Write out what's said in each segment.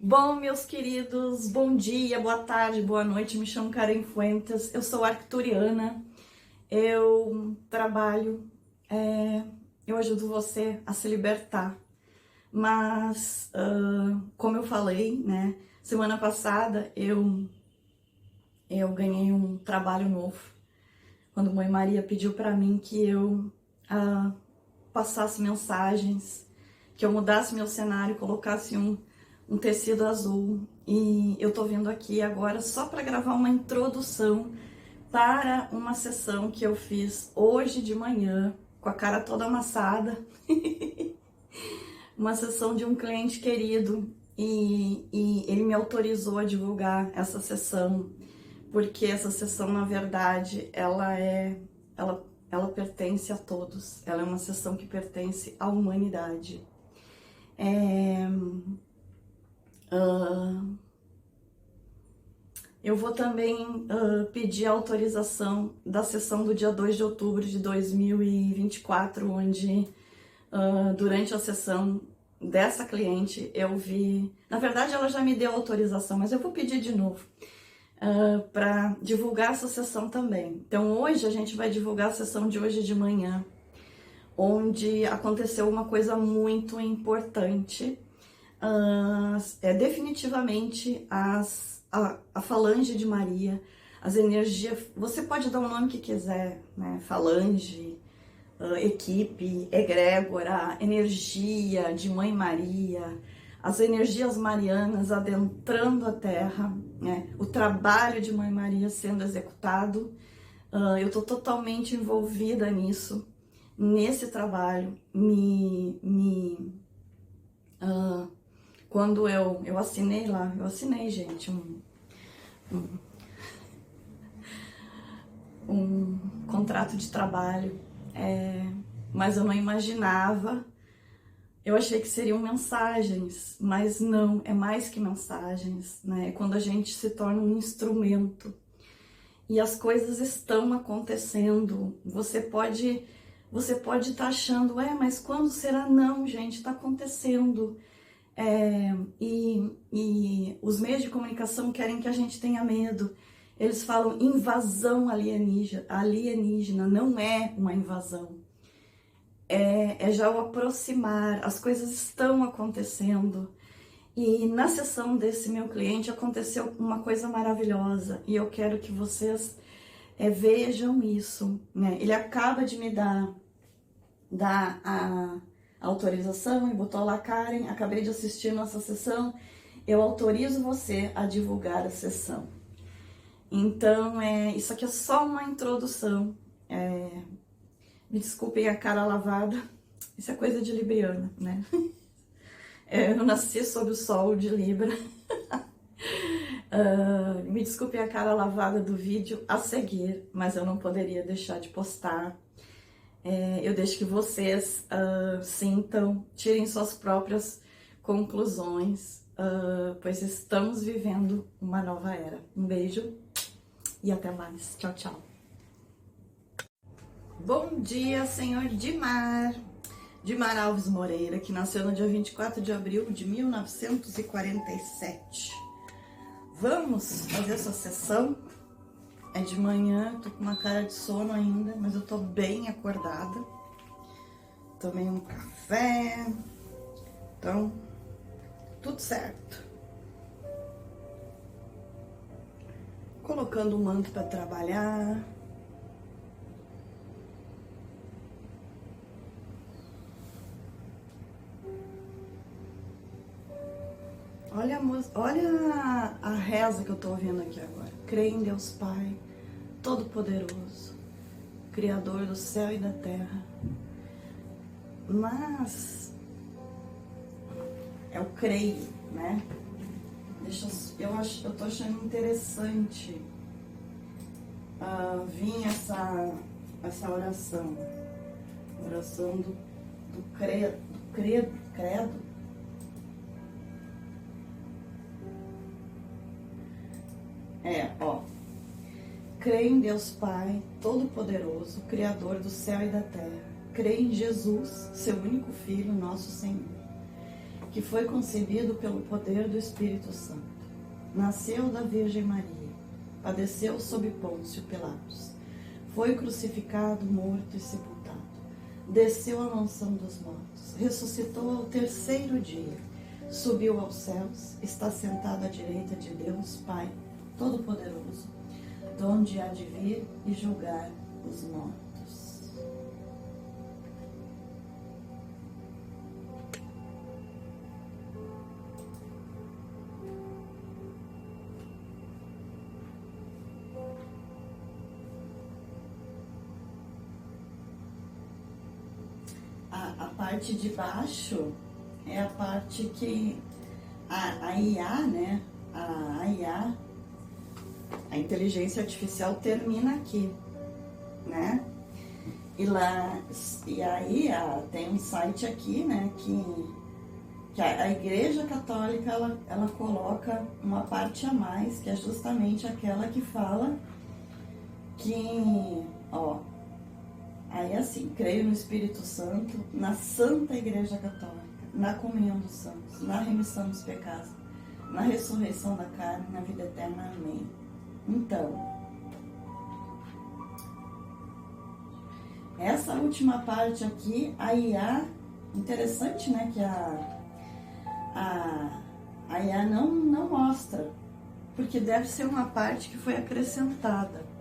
Bom, meus queridos, bom dia, boa tarde, boa noite. Me chamo Karen Fuentes, eu sou arcturiana, eu trabalho, eu ajudo você a se libertar. Mas, como eu falei, né, semana passada eu ganhei um trabalho novo, quando Mãe Maria pediu para mim que eu passasse mensagens, que eu mudasse meu cenário, colocasse um tecido azul. E eu tô vindo aqui agora só para gravar uma introdução para uma sessão que eu fiz hoje de manhã, com a cara toda amassada. Uma sessão de um cliente querido, e ele me autorizou a divulgar essa sessão, porque essa sessão, na verdade, ela pertence a todos. Ela é uma sessão que pertence à humanidade. Eu vou também pedir a autorização da sessão do dia 2 de outubro de 2024, onde durante a sessão dessa cliente eu vi... Na verdade, ela já me deu autorização, mas eu vou pedir de novo para divulgar essa sessão também. Então, hoje a gente vai divulgar a sessão de hoje de manhã, onde aconteceu uma coisa muito importante. Definitivamente a falange de Maria, as energias, você pode dar o nome que quiser, né? Falange, equipe, egrégora, energia de Mãe Maria, as energias marianas adentrando a Terra, né? O trabalho de Mãe Maria sendo executado. Eu estou totalmente envolvida nisso, nesse trabalho. Quando eu assinei lá, gente, um contrato de trabalho, mas eu não imaginava. Eu achei que seriam mensagens, mas não, é mais que mensagens, né? É quando a gente se torna um instrumento e as coisas estão acontecendo. Você pode estar achando, mas quando será? Não, gente, está acontecendo. E os meios de comunicação querem que a gente tenha medo. Eles falam invasão alienígena, não é uma invasão. É já o aproximar, as coisas estão acontecendo. E na sessão desse meu cliente aconteceu uma coisa maravilhosa, e eu quero que vocês vejam isso, né? Ele acaba de me dar a autorização e botou lá: Karen, acabei de assistir nossa sessão, eu autorizo você a divulgar a sessão. Então, isso aqui é só uma introdução. Me desculpem a cara lavada, isso é coisa de libriana, né? Eu nasci sob o sol de Libra. Me desculpem a cara lavada do vídeo a seguir, mas eu não poderia deixar de postar. Eu deixo que vocês sintam, tirem suas próprias conclusões, pois estamos vivendo uma nova era. Um beijo e até mais. Tchau, tchau. Bom dia, senhor Dimar Alves Moreira, que nasceu no dia 24 de abril de 1947. Vamos fazer essa sessão. É de manhã, tô com uma cara de sono ainda, mas eu tô bem acordada. Tomei um café, então, tudo certo. Colocando o manto para trabalhar. Olha a reza que eu tô ouvindo aqui agora. Creio em Deus Pai, Todo-Poderoso, Criador do céu e da terra. Mas eu creio, né? Eu tô achando interessante vir essa oração. Oração do credo. Creio em Deus Pai, Todo-Poderoso, Criador do céu e da terra. Creio em Jesus, seu único Filho, nosso Senhor, que foi concebido pelo poder do Espírito Santo. Nasceu da Virgem Maria, padeceu sob Pôncio Pilatos, foi crucificado, morto e sepultado, desceu à mansão dos mortos, ressuscitou ao terceiro dia, subiu aos céus, está sentado à direita de Deus, Pai Todo-Poderoso, donde há de vir e julgar os mortos. A parte de baixo é a parte que a IA, né? A IA, a inteligência artificial termina aqui, né? E aí tem um site aqui, né? Que a Igreja Católica ela coloca uma parte a mais, que é justamente aquela que fala que, ó, aí assim, creio no Espírito Santo, na Santa Igreja Católica, na comunhão dos santos, na remissão dos pecados, na ressurreição da carne, na vida eterna. Amém. Então, essa última parte aqui, a IA, interessante, né, que a IA não mostra, porque deve ser uma parte que foi acrescentada.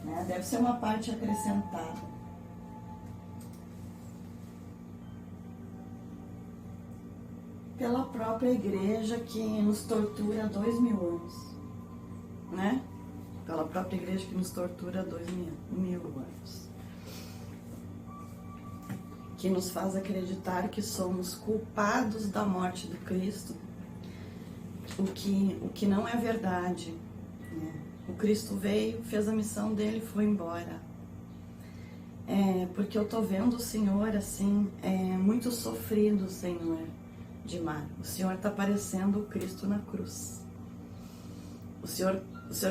Né? Deve ser uma parte acrescentada. Pela própria igreja que nos tortura há 2000 anos. Né? Pela própria igreja que nos tortura há 2000 anos. Que nos faz acreditar que somos culpados da morte do Cristo. O que não é verdade. Né? O Cristo veio, fez a missão dele e foi embora. Porque eu tô vendo o Senhor assim, muito sofrido, Senhor, Dimar. O Senhor tá parecendo o Cristo na cruz. O Senhor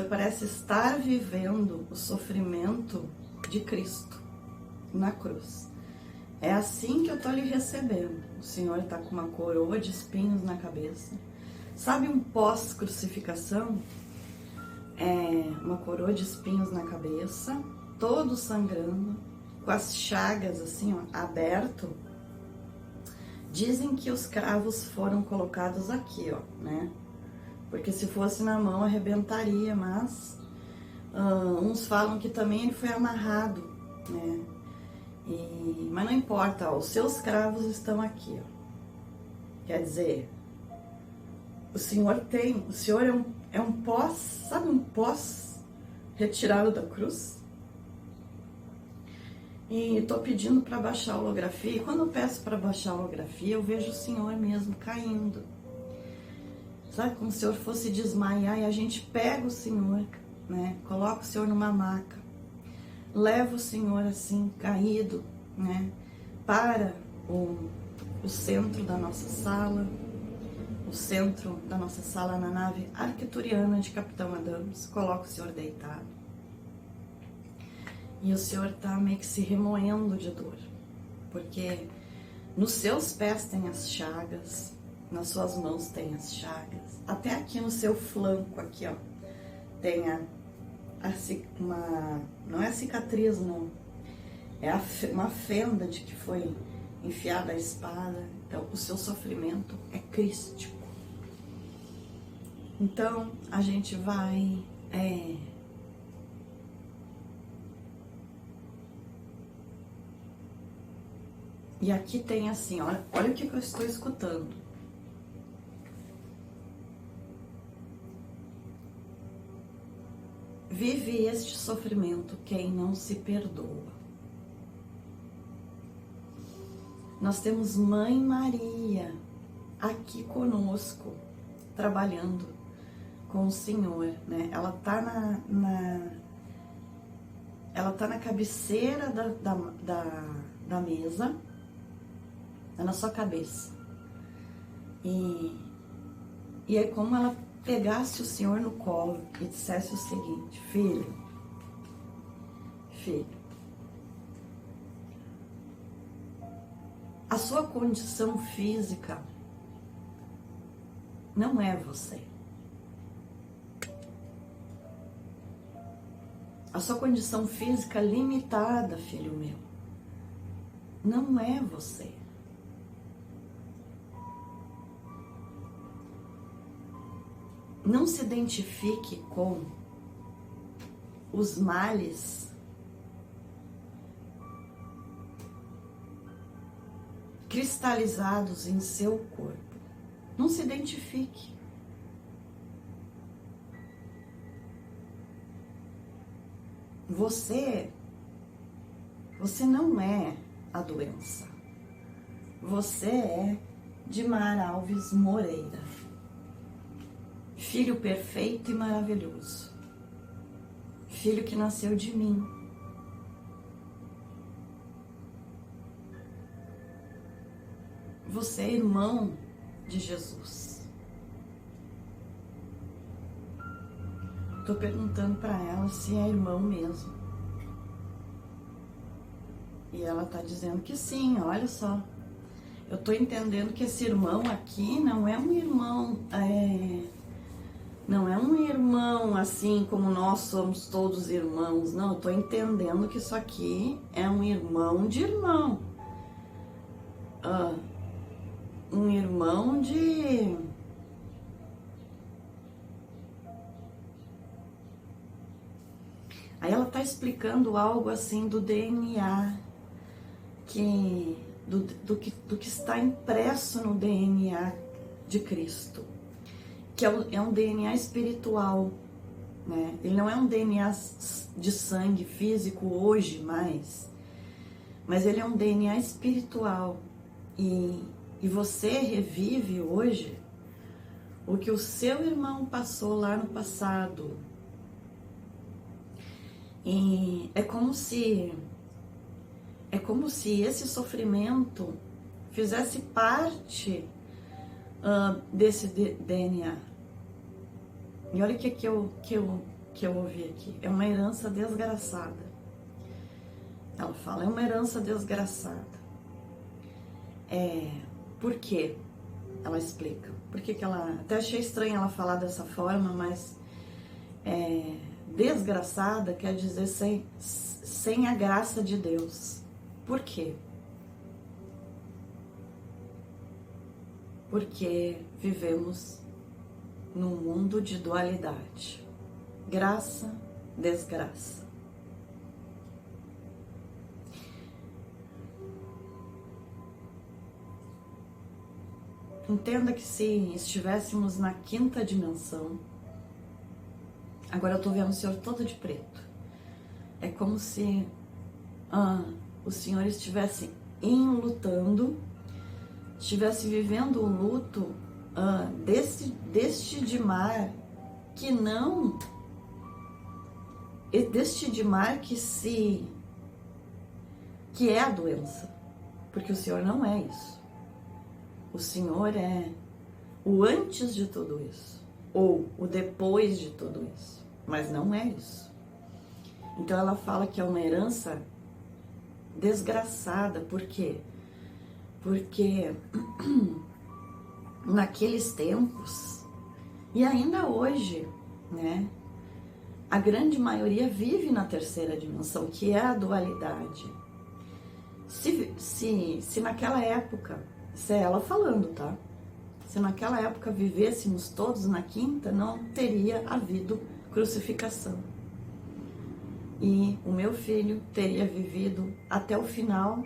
parece estar vivendo o sofrimento de Cristo na cruz. É assim que eu tô lhe recebendo. O Senhor tá com uma coroa de espinhos na cabeça. Sabe um pós-crucificação? Uma coroa de espinhos na cabeça, todo sangrando, com as chagas assim, ó, aberto. Dizem que os cravos foram colocados aqui, ó, né? Porque se fosse na mão arrebentaria, mas uns falam que também ele foi amarrado, né? Mas não importa, ó, os seus cravos estão aqui, ó. Quer dizer, o Senhor é um pós, sabe um pós retirado da cruz? E estou pedindo para baixar a holografia, e quando eu peço para baixar a holografia, eu vejo o Senhor mesmo caindo. Sabe, como se o Senhor fosse desmaiar, e a gente pega o Senhor, né? Coloca o Senhor numa maca, leva o Senhor assim, caído, né? Para o centro da nossa sala, o centro da nossa sala na nave arcturiana de Capitão Adams, coloca o Senhor deitado. E o Senhor tá meio que se remoendo de dor, porque nos seus pés tem as chagas, nas suas mãos tem as chagas, até aqui no seu flanco, aqui ó, tem não é a cicatriz não, é uma fenda de que foi enfiada a espada. Então o seu sofrimento é crístico. Então a gente vai e aqui tem assim, olha o que eu estou escutando. Vive este sofrimento quem não se perdoa. Nós temos Mãe Maria aqui conosco, trabalhando com o Senhor, né? Ela tá na cabeceira da mesa, tá na sua cabeça. E é como ela pegasse o Senhor no colo e dissesse o seguinte: filho, A sua condição física não é você. A sua condição física limitada, filho meu, não é você. Não se identifique com os males cristalizados em seu corpo. Não se identifique. Você não é a doença. Você é Dimar Alves Moreira, filho perfeito e maravilhoso, filho que nasceu de mim. Você é irmão de Jesus. Tô perguntando para ela se é irmão mesmo. E ela tá dizendo que sim, olha só. Eu tô entendendo que esse irmão aqui não é um irmão, não é um irmão assim como nós somos todos irmãos. Não, eu tô entendendo que isso aqui é um irmão de irmão. Um irmão de... Aí ela tá explicando algo assim do DNA, do que está impresso no DNA de Cristo, que é um DNA espiritual, né? Ele não é um DNA de sangue físico hoje mais, mas ele é um DNA espiritual. E você revive hoje o que o seu irmão passou lá no passado. E é como se esse sofrimento fizesse parte desse DNA. E olha o que eu ouvi aqui. É uma herança desgraçada. Ela fala, é uma herança desgraçada. Por quê? Ela explica. Por que ela... Até achei estranho ela falar dessa forma, mas... desgraçada quer dizer sem a graça de Deus. Por quê? Porque vivemos num mundo de dualidade. Graça, desgraça. Entenda que se estivéssemos na quinta dimensão, agora eu tô vendo o Senhor todo de preto. É como se o Senhor estivesse enlutando, estivesse vivendo o luto deste Dimar que não... Deste Dimar que é a doença. Porque o Senhor não é isso. O Senhor é o antes de tudo isso. Ou o depois de tudo isso. Mas não é isso. Então ela fala que é uma herança desgraçada. Por quê? Porque naqueles tempos, e ainda hoje, né, a grande maioria vive na terceira dimensão, que é a dualidade. Se naquela época, isso é ela falando, tá? Se naquela época vivêssemos todos na quinta, não teria havido crucificação. E o meu filho teria vivido até o final,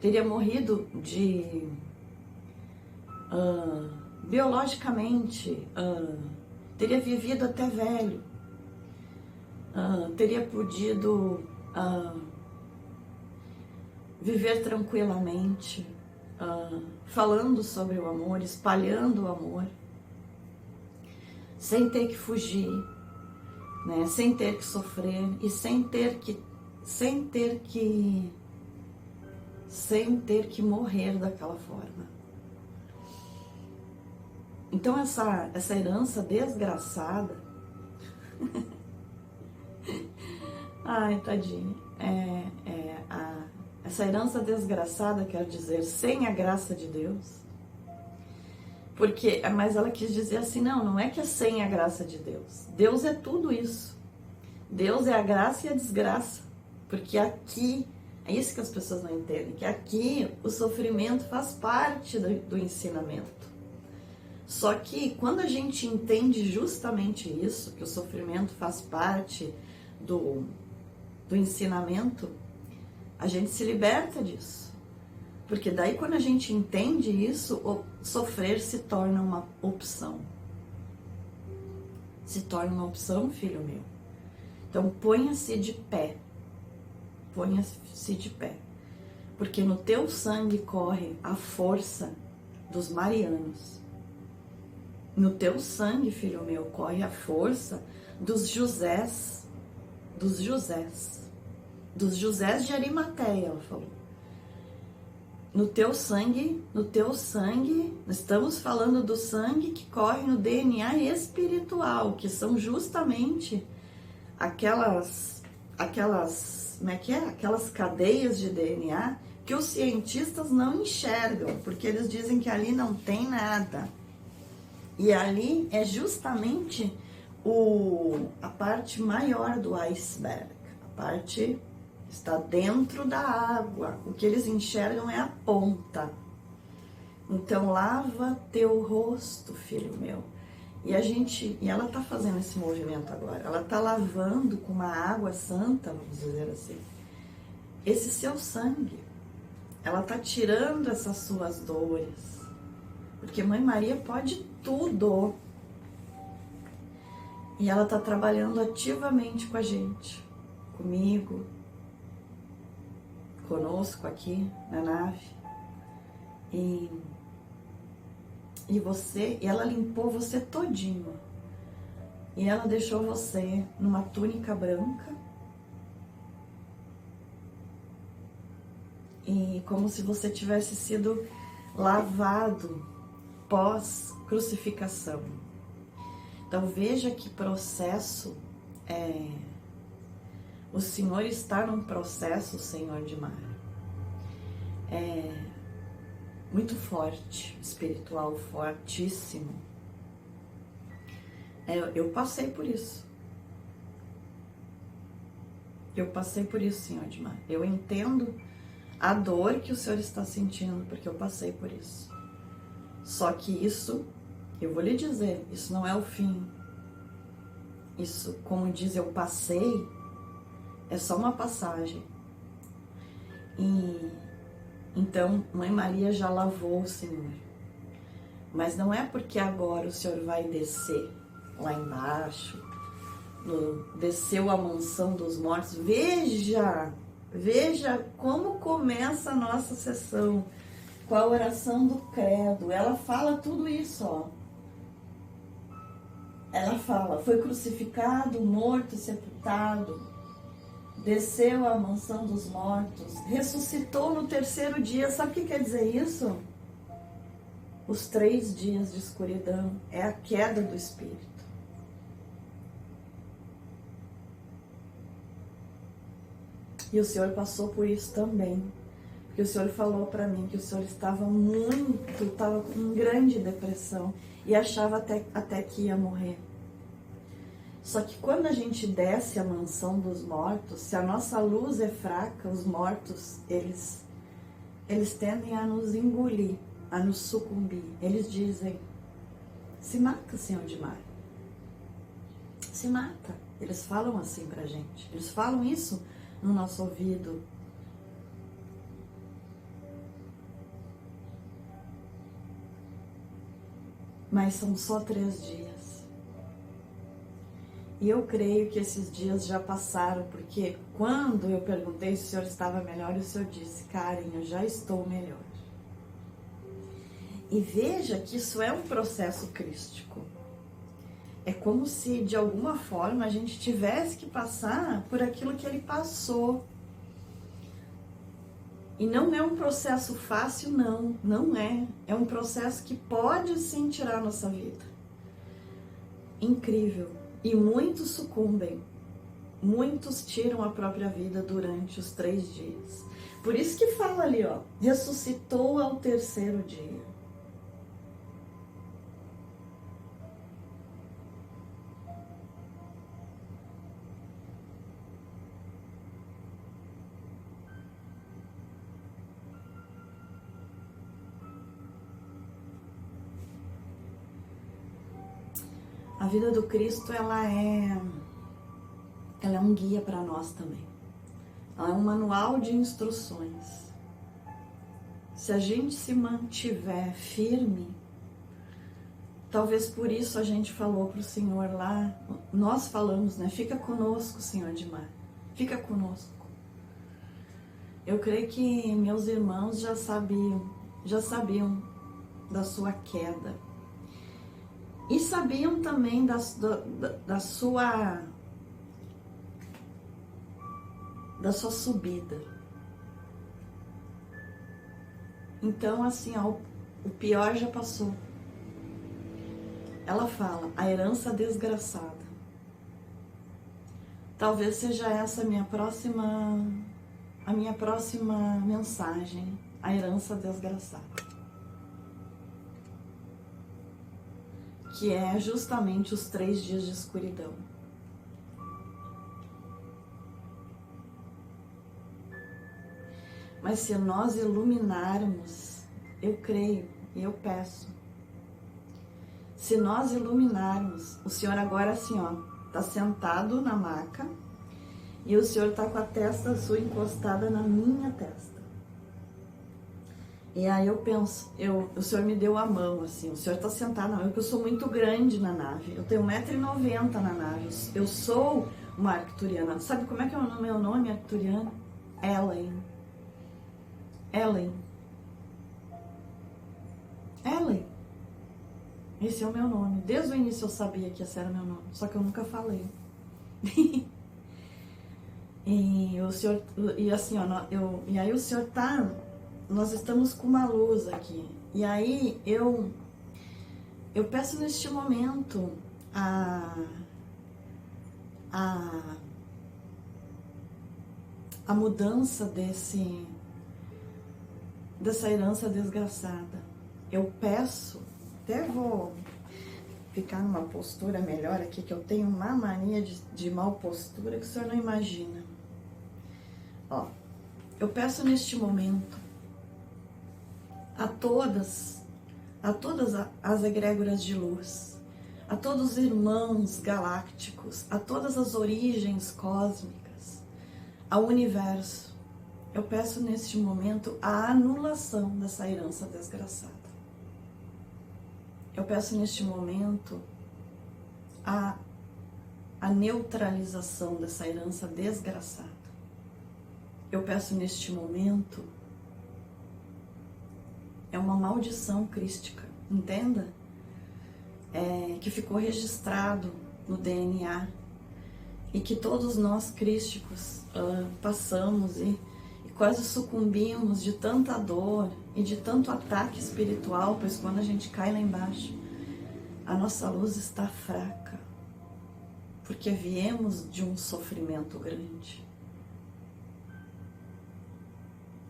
teria morrido biologicamente, teria vivido até velho, teria podido viver tranquilamente, falando sobre o amor, espalhando o amor, sem ter que fugir, né? Sem ter que sofrer e sem ter que morrer daquela forma. Então essa herança desgraçada, ai, tadinha, Essa herança desgraçada quer dizer sem a graça de Deus. Porque, mas ela quis dizer assim, não é que é sem a graça de Deus. Deus é tudo isso. Deus é a graça e a desgraça. Porque aqui, é isso que as pessoas não entendem, que aqui o sofrimento faz parte do ensinamento. Só que quando a gente entende justamente isso, que o sofrimento faz parte do ensinamento, a gente se liberta disso. Porque daí quando a gente entende isso, o sofrer se torna uma opção. Se torna uma opção, filho meu. Então ponha-se de pé. Ponha-se de pé. Porque no teu sangue corre a força dos marianos. No teu sangue, filho meu, corre a força dos Josés. Dos Josés. Dos Josés de Arimateia, ela falou. No teu sangue, estamos falando do sangue que corre no DNA espiritual, que são justamente aquelas, como é que é? Aquelas cadeias de DNA que os cientistas não enxergam, porque eles dizem que ali não tem nada. E ali é justamente a parte maior do iceberg, a parte está dentro da água. O que eles enxergam é a ponta. Então lava teu rosto, filho meu. E ela tá fazendo esse movimento agora. Ela tá lavando com uma água santa, vamos dizer assim, esse seu sangue. Ela tá tirando essas suas dores. Porque Mãe Maria pode tudo. E ela tá trabalhando ativamente com a gente, comigo, conosco aqui na nave. E ela limpou você todinho. E ela deixou você numa túnica branca. E como se você tivesse sido lavado pós-crucificação. Então veja que processo o Senhor está num processo, Senhor de Mar, muito forte, espiritual fortíssimo. Eu passei por isso. Eu passei por isso, Senhor de Mar. Eu entendo a dor que o Senhor está sentindo, porque eu passei por isso. Só que isso, eu vou lhe dizer, isso não é o fim. Isso, como diz, eu passei, é só uma passagem. E então, Mãe Maria já lavou o Senhor. Mas não é porque agora o Senhor vai descer lá embaixo, desceu a mansão dos mortos. Veja como começa a nossa sessão, com a oração do credo. Ela fala tudo isso, ó. Ela fala, foi crucificado, morto, sepultado, desceu à mansão dos mortos, ressuscitou no terceiro dia. Sabe o que quer dizer isso? Os 3 dias de escuridão é a queda do Espírito. E o Senhor passou por isso também. Porque o Senhor falou para mim que o Senhor estava com grande depressão e achava até que ia morrer. Só que quando a gente desce a mansão dos mortos, se a nossa luz é fraca, os mortos, eles tendem a nos engolir, a nos sucumbir. Eles dizem, se mata, Senhor de Mar. Se mata. Eles falam assim pra gente. Eles falam isso no nosso ouvido. Mas são só 3 dias. E eu creio que esses dias já passaram, porque quando eu perguntei se o Senhor estava melhor, o Senhor disse, Karen, eu já estou melhor. E veja que isso é um processo crístico. É como se, de alguma forma, a gente tivesse que passar por aquilo que ele passou. E não é um processo fácil, não é. É um processo que pode sim tirar a nossa vida. Incrível. E muitos sucumbem. muitos tiram a própria vida durante os 3 dias. Por isso que fala ali, ó, ressuscitou ao 3º dia. A vida do Cristo, ela é um guia para nós também. Ela é um manual de instruções. Se a gente se mantiver firme, talvez por isso a gente falou para o Senhor lá, nós falamos, né? Fica conosco, Senhor de Mar, fica conosco. Eu creio que meus irmãos já sabiam da sua queda. E sabiam também da sua subida. Então, assim, ó, o pior já passou. Ela fala, a herança desgraçada. Talvez seja essa a minha próxima mensagem, a herança desgraçada. Que é justamente os 3 dias de escuridão. Mas se nós iluminarmos, eu creio e eu peço, se nós iluminarmos, o Senhor agora assim, ó, tá sentado na maca e o Senhor tá com a testa sua encostada na minha testa. E aí eu penso, o Senhor me deu a mão, assim, o Senhor tá sentado na mão, porque eu sou muito grande na nave, eu tenho 1,90 m na nave, eu sou uma arcturiana. Sabe como é que é o meu nome arcturiano? Ellen. Esse é o meu nome. Desde o início eu sabia que esse era o meu nome, só que eu nunca falei. E o Senhor, e assim, ó, e aí o Senhor tá... Nós estamos com uma luz aqui. E aí eu peço neste momento a mudança dessa herança desgraçada. Eu peço, até vou ficar numa postura melhor aqui, que eu tenho uma mania de mal postura que o senhor não imagina. Ó, eu peço neste momento a todas as egrégoras de luz, a todos os irmãos galácticos, a todas as origens cósmicas, ao universo. Eu peço neste momento a anulação dessa herança desgraçada. Eu peço neste momento a neutralização dessa herança desgraçada. Eu peço neste momento, é uma maldição crística, entenda? Que ficou registrado no DNA e que todos nós crísticos passamos e quase sucumbimos de tanta dor e de tanto ataque espiritual, pois quando a gente cai lá embaixo, a nossa luz está fraca, porque viemos de um sofrimento grande.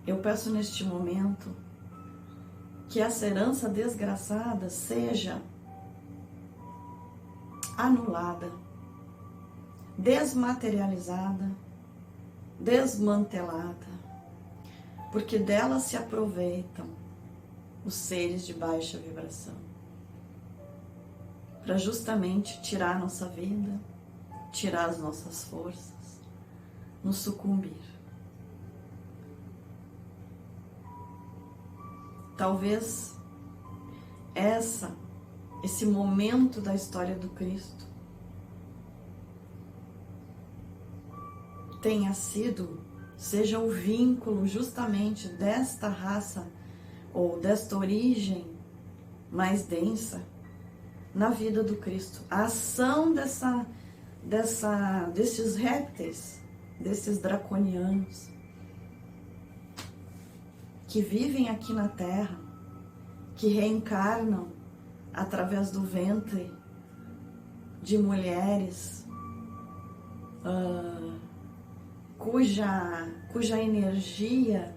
Eu peço neste momento que essa herança desgraçada seja anulada, desmaterializada, desmantelada, porque dela se aproveitam os seres de baixa vibração, para justamente tirar a nossa vida, tirar as nossas forças, nos sucumbir. Talvez esse momento da história do Cristo seja o vínculo justamente desta raça ou desta origem mais densa na vida do Cristo. A ação desses répteis, desses draconianos, que vivem aqui na Terra, que reencarnam através do ventre de mulheres cuja energia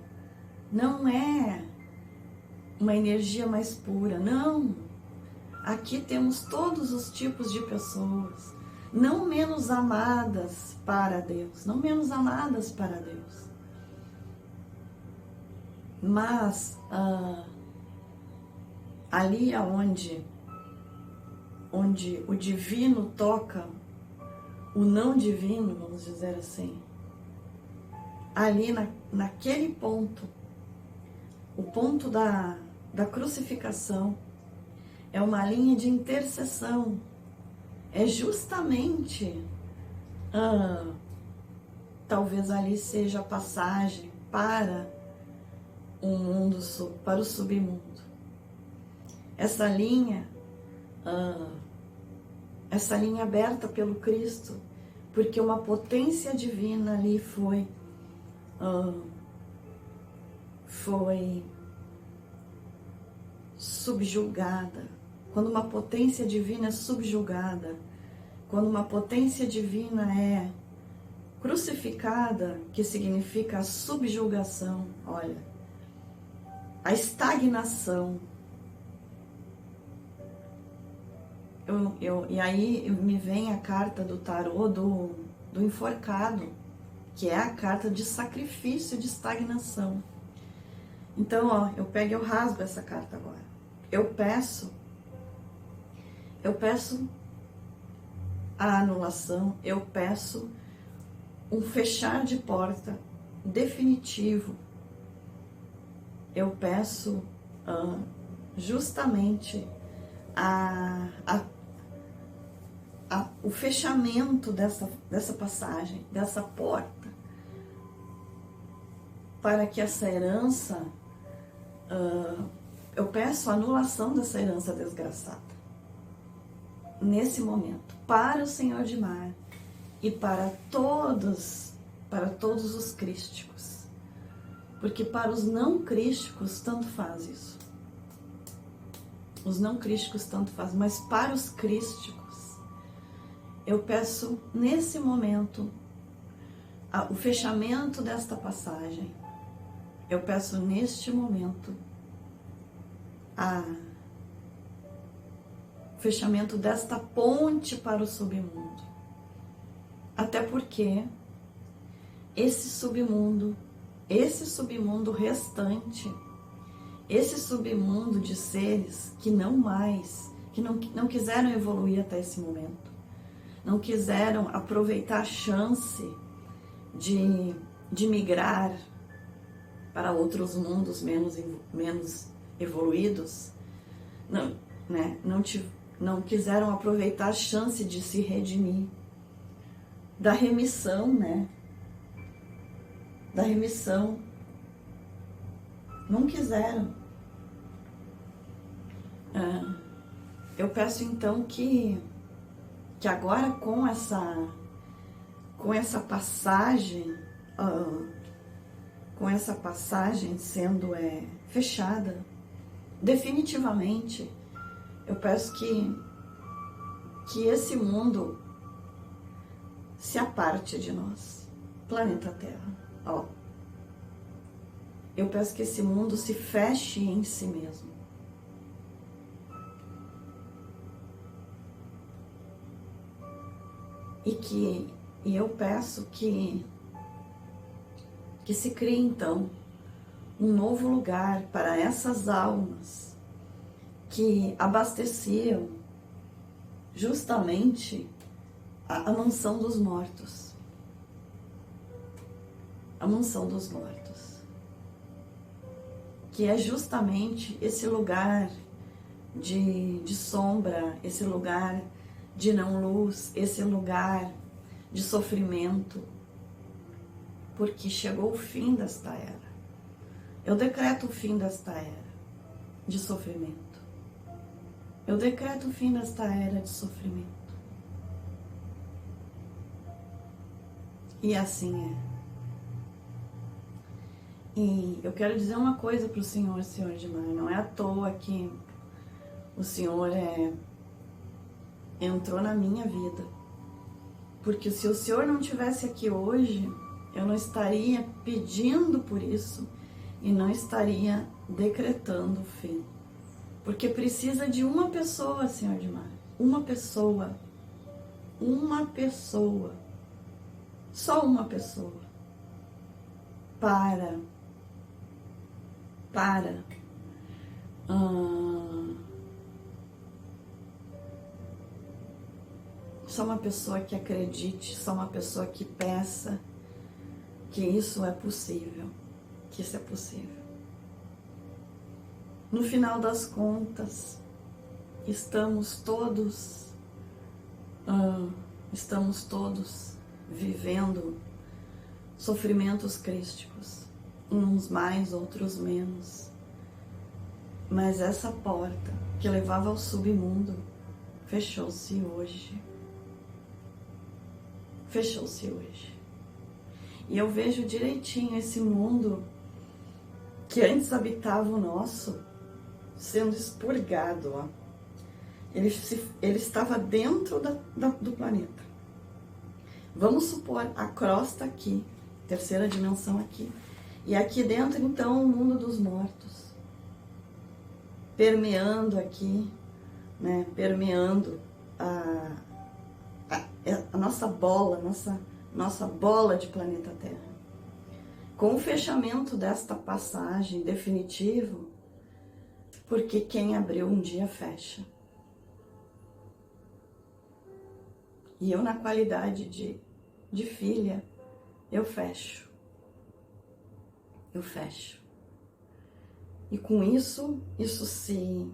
não é uma energia mais pura, não. Aqui temos todos os tipos de pessoas, não menos amadas para Deus, não menos amadas para Deus. Mas ali onde o divino toca o não divino, vamos dizer assim, ali naquele ponto, o ponto da crucificação, é uma linha de intercessão, é justamente, talvez ali seja a passagem para o mundo, para o submundo. Essa linha aberta pelo Cristo, porque uma potência divina ali foi subjugada. Quando uma potência divina é subjugada, quando uma potência divina é crucificada, que significa a subjugação, olha, a estagnação. E aí me vem a carta do tarô do enforcado, que é a carta de sacrifício, de estagnação. Então, ó, eu pego e eu rasgo essa carta agora. Eu peço a anulação, eu peço um fechar de porta definitivo. Eu peço justamente o fechamento dessa passagem, dessa porta, para que essa herança, eu peço a anulação dessa herança desgraçada, nesse momento, para o Senhor de Mar e para todos os crísticos, porque para os não crísticos tanto faz isso. Os não crísticos tanto faz, mas para os crísticos, eu peço nesse momento o fechamento desta passagem. Eu peço neste momento o fechamento desta ponte para o submundo. Até porque esse submundo restante, esse submundo de seres que não quiseram evoluir até esse momento, não quiseram aproveitar a chance de migrar para outros mundos menos evoluídos, não quiseram aproveitar a chance de se redimir, da remissão, da remissão. Não quiseram. Eu peço então que agora com essa passagem sendo fechada definitivamente, eu peço que esse mundo se aparte de nós, planeta Terra. Eu peço que esse mundo se feche em si mesmo. E eu peço que se crie então um novo lugar para essas almas que abasteciam justamente a mansão dos mortos. A mansão dos mortos. Que é justamente esse lugar de sombra, esse lugar de não luz, esse lugar de sofrimento. Porque chegou o fim desta era. Eu decreto o fim desta era de sofrimento. Eu decreto o fim desta era de sofrimento. E assim é. E eu quero dizer uma coisa para o Senhor de Mar. Não é à toa que o Senhor entrou na minha vida. Porque se o Senhor não estivesse aqui hoje, eu não estaria pedindo por isso e não estaria decretando o fim. Porque precisa de uma pessoa, Senhor de Mar. Uma pessoa. Uma pessoa. Só uma pessoa. Para. Só uma pessoa que acredite, só uma pessoa que peça que isso é possível, que isso é possível. No final das contas, estamos todos vivendo sofrimentos crísticos, uns mais, outros menos. Mas essa porta que levava ao submundo fechou-se hoje. Fechou-se hoje. E eu vejo direitinho esse mundo que antes habitava o nosso sendo expurgado, ó. Ele estava dentro do planeta. Vamos supor a crosta aqui, terceira dimensão aqui. E aqui dentro, então, o mundo dos mortos. Permeando aqui, né? Permeando a nossa bola, nossa bola de planeta Terra. Com o fechamento desta passagem definitivo, porque quem abriu um dia fecha. E eu, na qualidade de filha, eu fecho. Eu fecho. E com isso se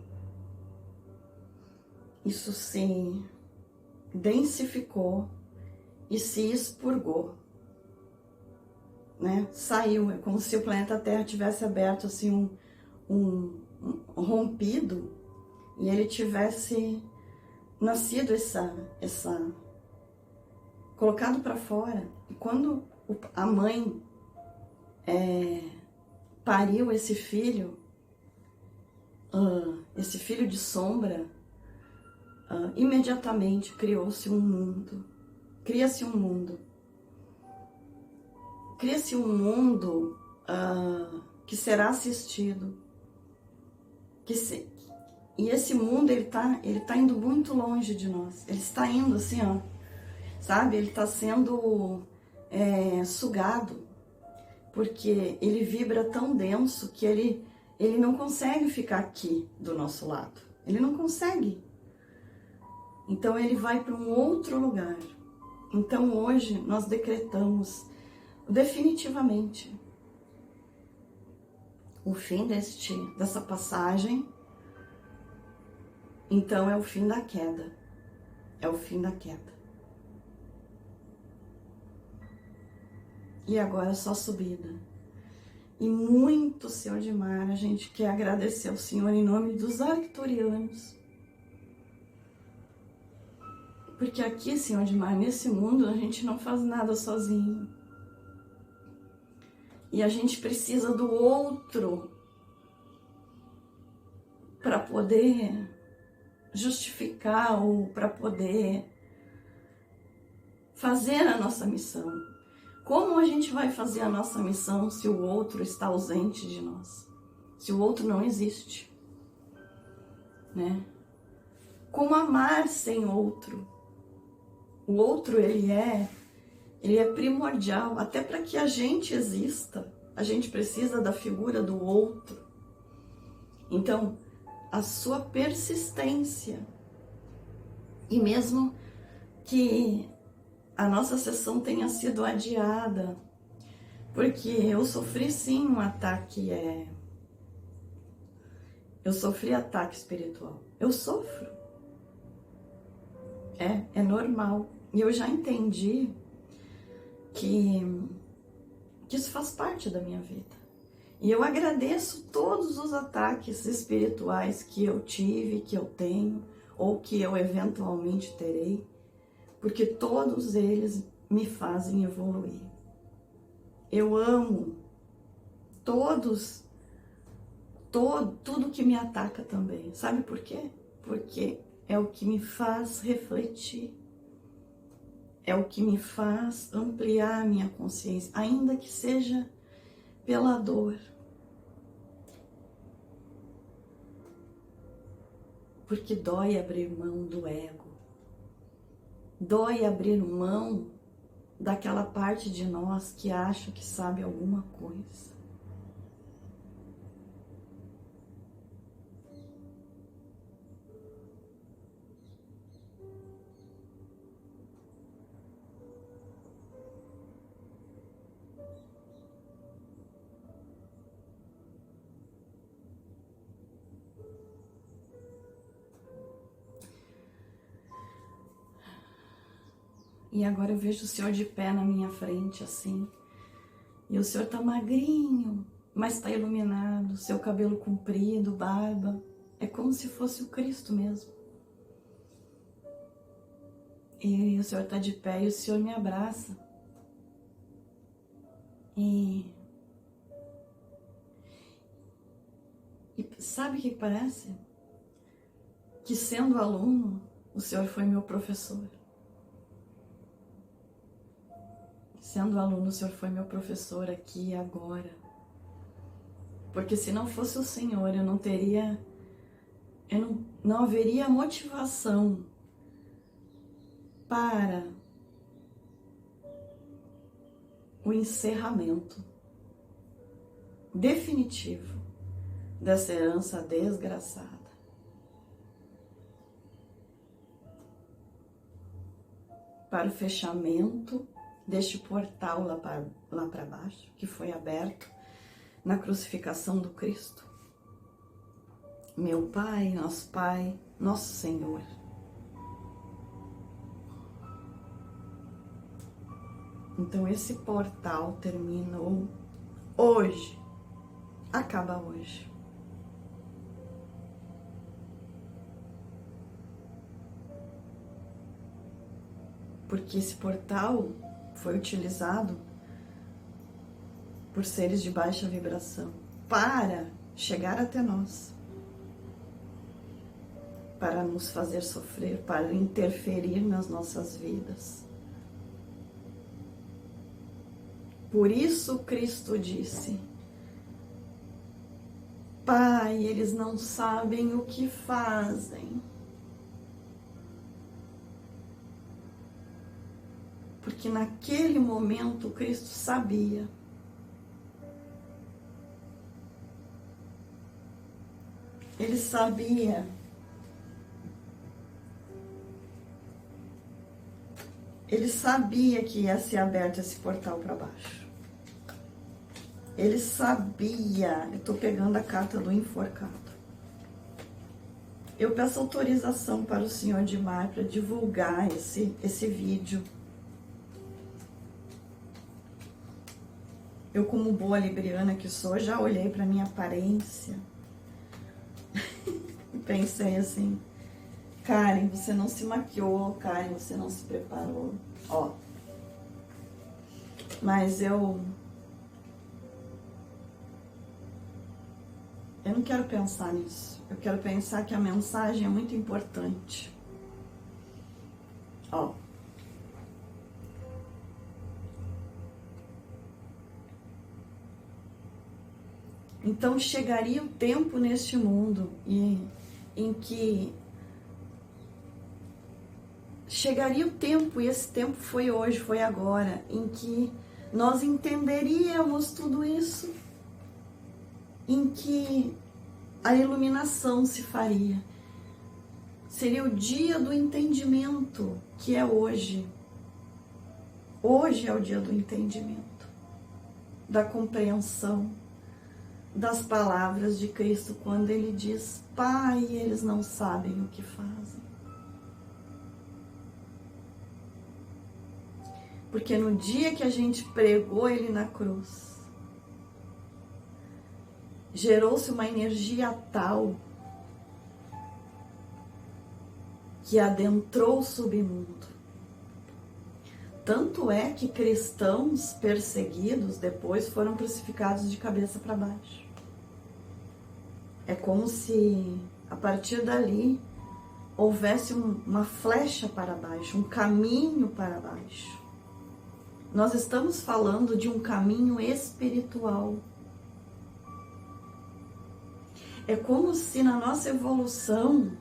densificou e se expurgou, né? Saiu, é como se o planeta Terra tivesse aberto assim um rompido e ele tivesse nascido colocado para fora. E quando a mãe pariu esse filho de sombra, imediatamente criou-se um mundo. Cria-se um mundo. Cria-se um mundo que será assistido. E esse mundo, ele tá indo muito longe de nós. Ele está indo assim, ó. Sabe? Ele está sendo sugado. Porque ele vibra tão denso que ele não consegue ficar aqui do nosso lado. Ele não consegue. Então ele vai para um outro lugar. Então hoje nós decretamos definitivamente o fim dessa passagem. Então é o fim da queda. É o fim da queda. E agora é só subida. E muito, Senhor de Mar, a gente quer agradecer ao Senhor em nome dos arcturianos. Porque aqui, Senhor de Mar, nesse mundo, a gente não faz nada sozinho. E a gente precisa do outro para poder justificar ou para poder fazer a nossa missão. Como a gente vai fazer a nossa missão se o outro está ausente de nós? Se o outro não existe, né? Como amar sem outro? O outro, ele é primordial. Até para que a gente exista, a gente precisa da figura do outro. Então, a sua persistência. E mesmo que a nossa sessão tenha sido adiada, porque eu sofri sim um ataque, eu sofri ataque espiritual. Eu sofro. É normal. E eu já entendi que isso faz parte da minha vida. E eu agradeço todos os ataques espirituais que eu tive, que eu tenho, ou que eu eventualmente terei, porque todos eles me fazem evoluir. Eu amo tudo que me ataca também. Sabe por quê? Porque é o que me faz refletir. é o que me faz ampliar a minha consciência, ainda que seja pela dor. Porque dói abrir mão do ego, dói abrir mão daquela parte de nós que acha que sabe alguma coisa. E agora eu vejo o Senhor de pé na minha frente, assim. E o Senhor tá magrinho, mas tá iluminado, seu cabelo comprido, barba. É como se fosse o Cristo mesmo. E o Senhor tá de pé e o Senhor me abraça. E sabe o que parece? Que sendo aluno, o Senhor foi meu professor. Sendo aluno, o Senhor foi meu professor aqui e agora. Porque se não fosse o Senhor, eu não haveria motivação para o encerramento definitivo dessa herança desgraçada. Para o fechamento deste portal lá para baixo, que foi aberto na crucificação do Cristo. Meu Pai, nosso Senhor. Então esse portal terminou hoje, acaba hoje. Porque esse portal foi utilizado por seres de baixa vibração para chegar até nós, para nos fazer sofrer, para interferir nas nossas vidas. Por isso Cristo disse: Pai, eles não sabem o que fazem. Porque naquele momento Cristo sabia. Ele sabia. Ele sabia que ia ser aberto esse portal para baixo. Ele sabia. Eu estou pegando a carta do enforcado. Eu peço autorização para o Senhor de Mar para divulgar esse vídeo. Eu, como boa libriana que sou, já olhei para minha aparência e pensei assim: Karen, você não se maquiou, Karen, você não se preparou. Ó. Mas eu não quero pensar nisso. Eu quero pensar que a mensagem é muito importante. Ó. Então chegaria o tempo neste mundo em que chegaria o tempo, e esse tempo foi hoje, foi agora, em que nós entenderíamos tudo isso, em que a iluminação se faria. Seria o dia do entendimento, que é hoje. Hoje é o dia do entendimento, da compreensão das palavras de Cristo, quando ele diz: Pai, eles não sabem o que fazem. Porque no dia que a gente pregou ele na cruz, gerou-se uma energia tal que adentrou o submundo. Tanto é que cristãos perseguidos depois foram crucificados de cabeça para baixo. É como se, a partir dali, houvesse uma flecha para baixo, um caminho para baixo. Nós estamos falando de um caminho espiritual. É como se na nossa evolução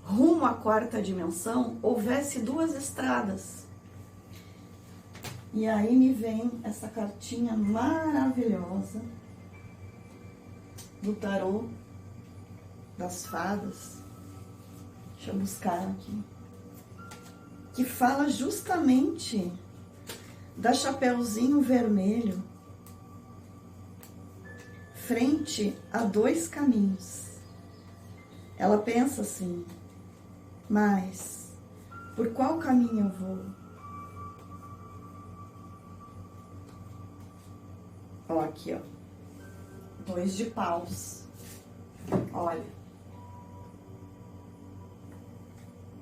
rumo à quarta dimensão houvesse duas estradas. E aí me vem essa cartinha maravilhosa do tarô das fadas. Deixa eu buscar aqui. Que fala justamente da Chapeuzinho Vermelho frente a dois caminhos. Ela pensa assim, mas por qual caminho eu vou? Ó, aqui, ó. 2 de paus. Olha.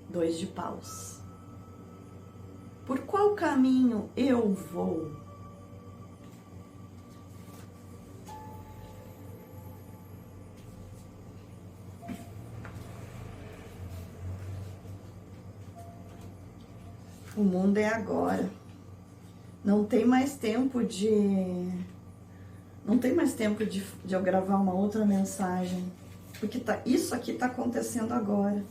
2 de paus. Por qual caminho eu vou? O mundo é agora. Não tem mais tempo de eu gravar uma outra mensagem, porque isso aqui tá acontecendo agora.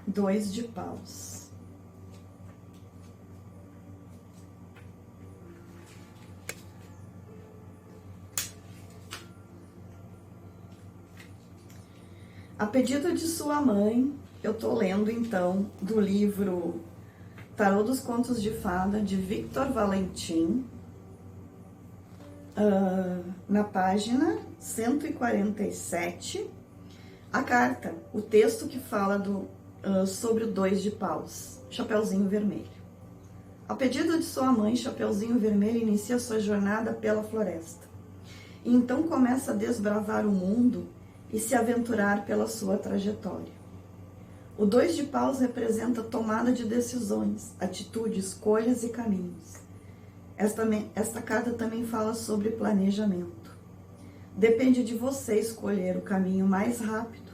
2 de paus. A pedido de sua mãe, eu tô lendo então do livro Tarô dos Contos de Fada, de Victor Valentim, na página 147, a carta, o texto que fala sobre o 2 de paus, Chapeuzinho Vermelho. A pedido de sua mãe, Chapeuzinho Vermelho inicia sua jornada pela floresta. E então começa a desbravar o mundo e se aventurar pela sua trajetória. O 2 de paus representa tomada de decisões, atitude, escolhas e caminhos. Esta carta também fala sobre planejamento. Depende de você escolher o caminho mais rápido,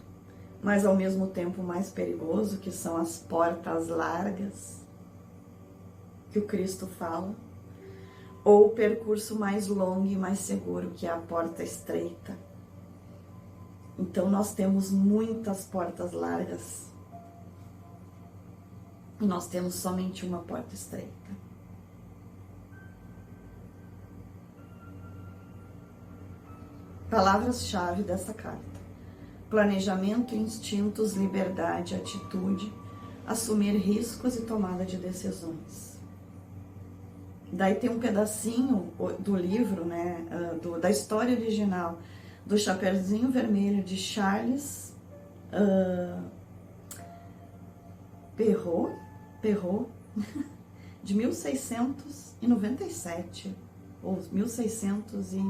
mas ao mesmo tempo mais perigoso, que são as portas largas, que o Cristo fala, ou o percurso mais longo e mais seguro, que é a porta estreita. Então nós temos muitas portas largas, e nós temos somente uma porta estreita. Palavras-chave dessa carta: planejamento, instintos, liberdade, atitude, assumir riscos e tomada de decisões. Daí tem um pedacinho do livro, né, da história original do Chapeuzinho Vermelho, de Charles Perrault, de 1697, ou 1600 e...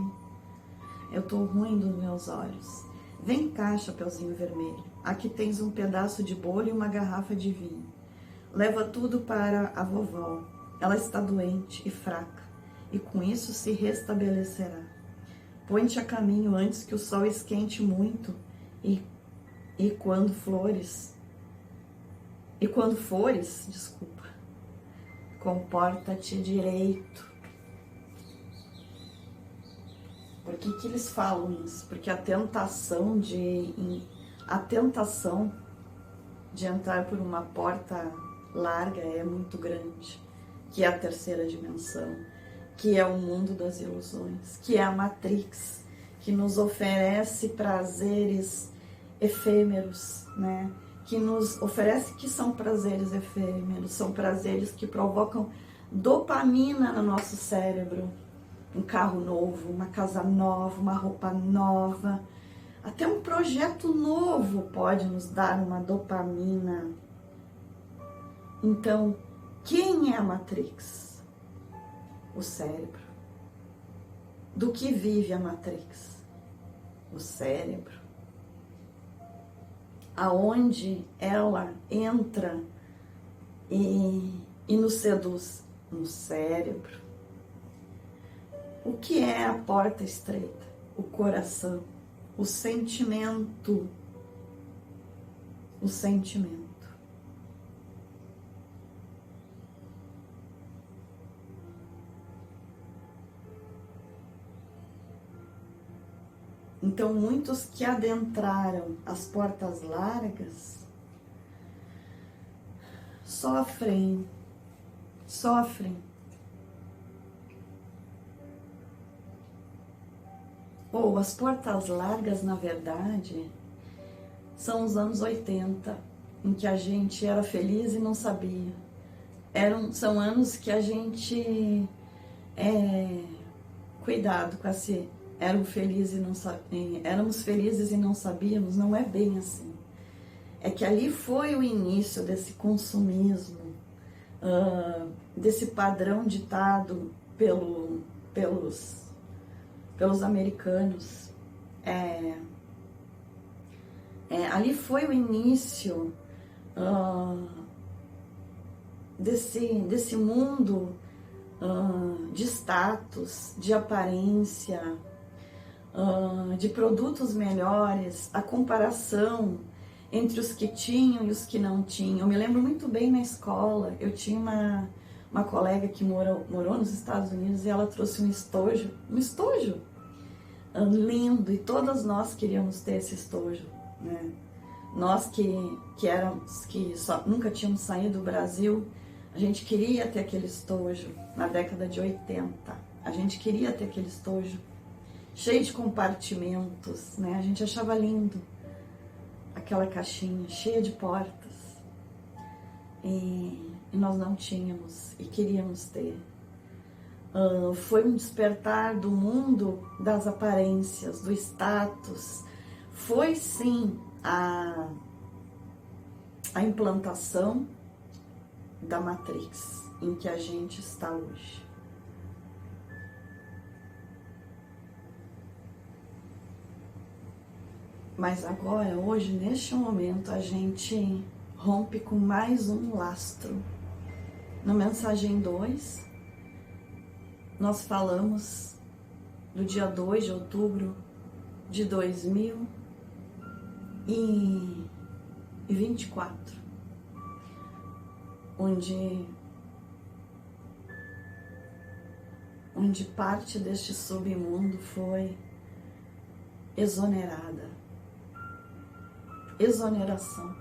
Eu tô ruim dos meus olhos. Vem cá, Chapeuzinho Vermelho, aqui tens um pedaço de bolo e uma garrafa de vinho. Leva tudo para a vovó, ela está doente e fraca, e com isso se restabelecerá. Põe-te a caminho antes que o sol esquente muito, e quando fores, comporta-te direito. Por que eles falam isso? Porque a tentação de entrar por uma porta larga é muito grande, que é a terceira dimensão, que é o mundo das ilusões, que é a Matrix, que nos oferece prazeres efêmeros, né? Que nos oferece, que são prazeres efêmeros, são prazeres que provocam dopamina no nosso cérebro. Um carro novo, uma casa nova, uma roupa nova, até um projeto novo pode nos dar uma dopamina. Então, quem é a Matrix? O cérebro. Do que vive a Matrix? O cérebro. Aonde ela entra e nos seduz? No cérebro. O que é a porta estreita? o coração, o sentimento. O sentimento. Então, muitos que adentraram as portas largas sofrem. Ou as portas largas, na verdade, são os anos 80, em que a gente era feliz e não sabia. São anos que a gente, cuidado com esse, éramos felizes e não sabíamos, não é bem assim. É que ali foi o início desse consumismo, desse padrão ditado pelos americanos. Ali foi o início desse mundo de status, de aparência, de produtos melhores, a comparação entre os que tinham e os que não tinham. Eu me lembro muito bem na escola, eu tinha uma colega que morou nos Estados Unidos e ela trouxe um estojo lindo, e todas nós queríamos ter esse estojo, né? Nós que nunca tínhamos saído do Brasil, a gente queria ter aquele estojo na década de 80. A gente queria ter aquele estojo cheio de compartimentos, né? A gente achava lindo aquela caixinha cheia de portas. E nós não tínhamos e queríamos ter. Foi um despertar do mundo das aparências, do status. Foi sim a implantação da Matrix em que a gente está hoje. Mas agora, hoje, neste momento, a gente rompe com mais um lastro. Na mensagem 2, nós falamos do dia 2 de outubro de 2024, onde parte deste submundo foi exonerada. Exoneração.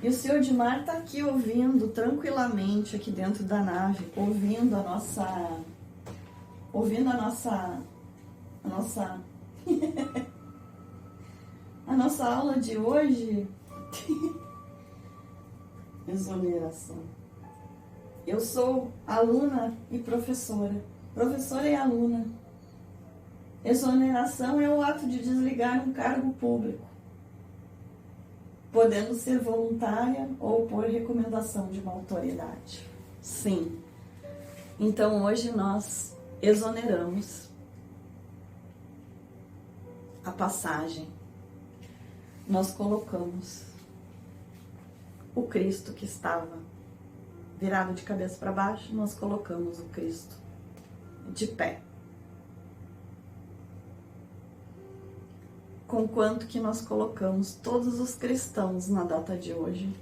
E o senhor Dimar está aqui ouvindo tranquilamente aqui dentro da nave, ouvindo a nossa aula de hoje. Exoneração. Eu sou aluna e professora e aluna. Exoneração é o ato de desligar um cargo público, podendo ser voluntária ou por recomendação de uma autoridade. Sim. Então hoje nós exoneramos a passagem. Nós colocamos o Cristo que estava virado de cabeça para baixo, nós colocamos o Cristo de pé. Conquanto que nós colocamos todos os cristãos na data de hoje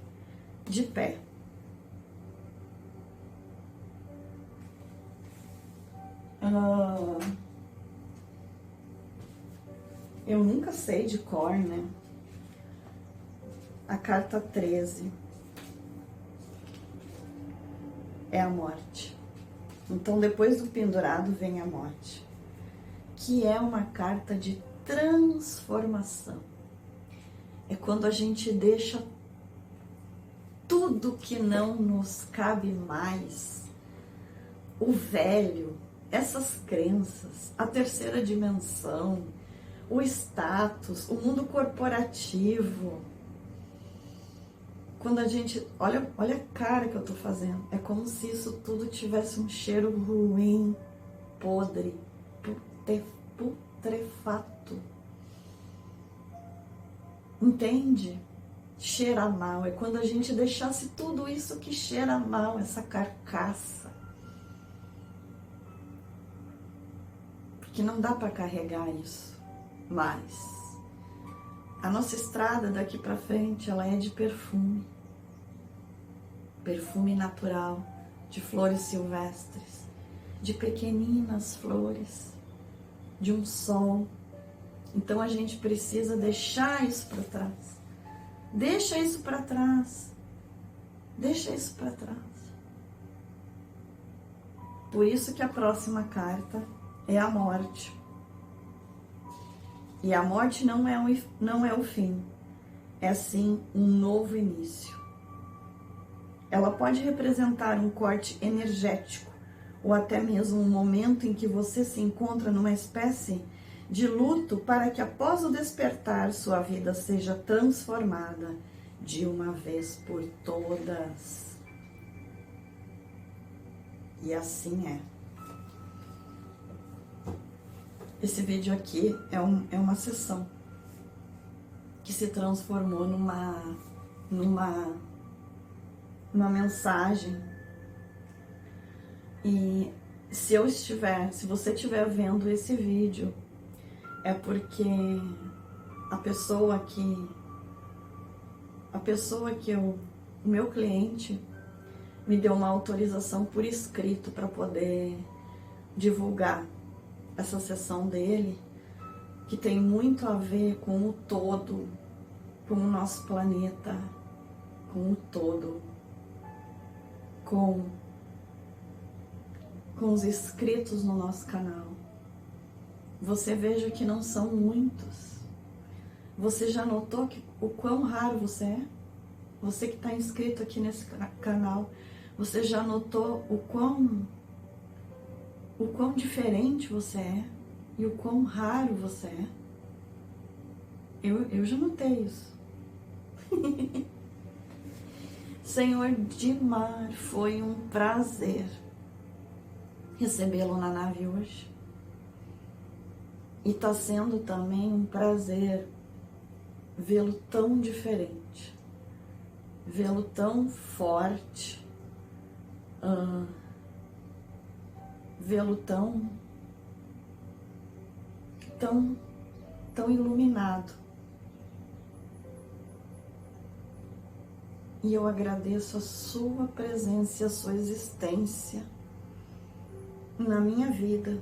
de pé. Eu nunca sei de cor, né? A carta 13 é a morte. Então, depois do pendurado vem a morte, que é uma carta de transformação. É quando a gente deixa tudo que não nos cabe mais, o velho, essas crenças, a terceira dimensão, o status, o mundo corporativo. Quando a gente... Olha a cara que eu tô fazendo. É como se isso tudo tivesse um cheiro ruim, podre, putrefato. Entende? Cheira mal. É quando a gente deixasse tudo isso que cheira mal, essa carcaça. que não dá para carregar isso mais. A nossa estrada daqui para frente, ela é de perfume. Perfume natural, de flores silvestres, de pequeninas flores, de um sol. Então a gente precisa deixar isso para trás. Deixa isso para trás. Deixa isso para trás. Por isso que a próxima carta é a morte. E a morte não é o fim, é sim um novo início. Ela pode representar um corte energético, ou até mesmo um momento em que você se encontra numa espécie de luto para que após o despertar sua vida seja transformada de uma vez por todas. E assim é. Esse vídeo aqui é uma sessão que se transformou numa mensagem. E se você estiver vendo esse vídeo, é porque o meu cliente me deu uma autorização por escrito para poder divulgar essa sessão dele, que tem muito a ver com o todo, com o nosso planeta, com o todo, com os inscritos no nosso canal. Você veja que não são muitos. Você já notou o quão raro você é? Você que está inscrito aqui nesse canal, você já notou o quão diferente você é e o quão raro você é? Eu já notei isso. Senhor Dimar, foi um prazer recebê-lo na nave hoje. E está sendo também um prazer vê-lo tão diferente, vê-lo tão forte, vê-lo tão iluminado. E eu agradeço a sua presença e a sua existência na minha vida,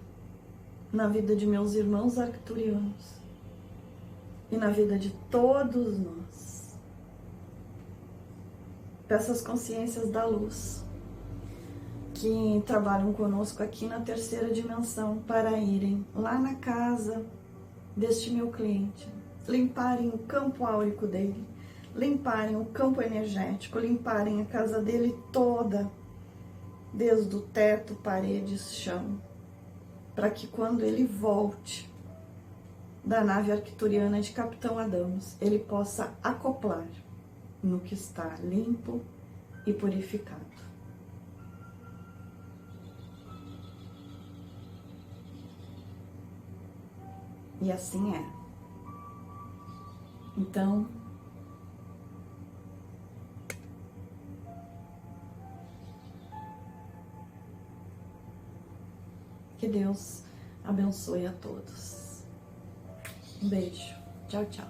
na vida de meus irmãos arcturianos e na vida de todos nós. Peço às consciências da luz que trabalham conosco aqui na terceira dimensão para irem lá na casa deste meu cliente, limparem o campo áurico dele, limparem o campo energético, limparem a casa dele toda, desde o teto, paredes, chão, para que quando ele volte da nave arcturiana de Capitão Adamos, ele possa acoplar no que está limpo e purificado. E assim é. Então, que Deus abençoe a todos. Um beijo. Tchau, tchau.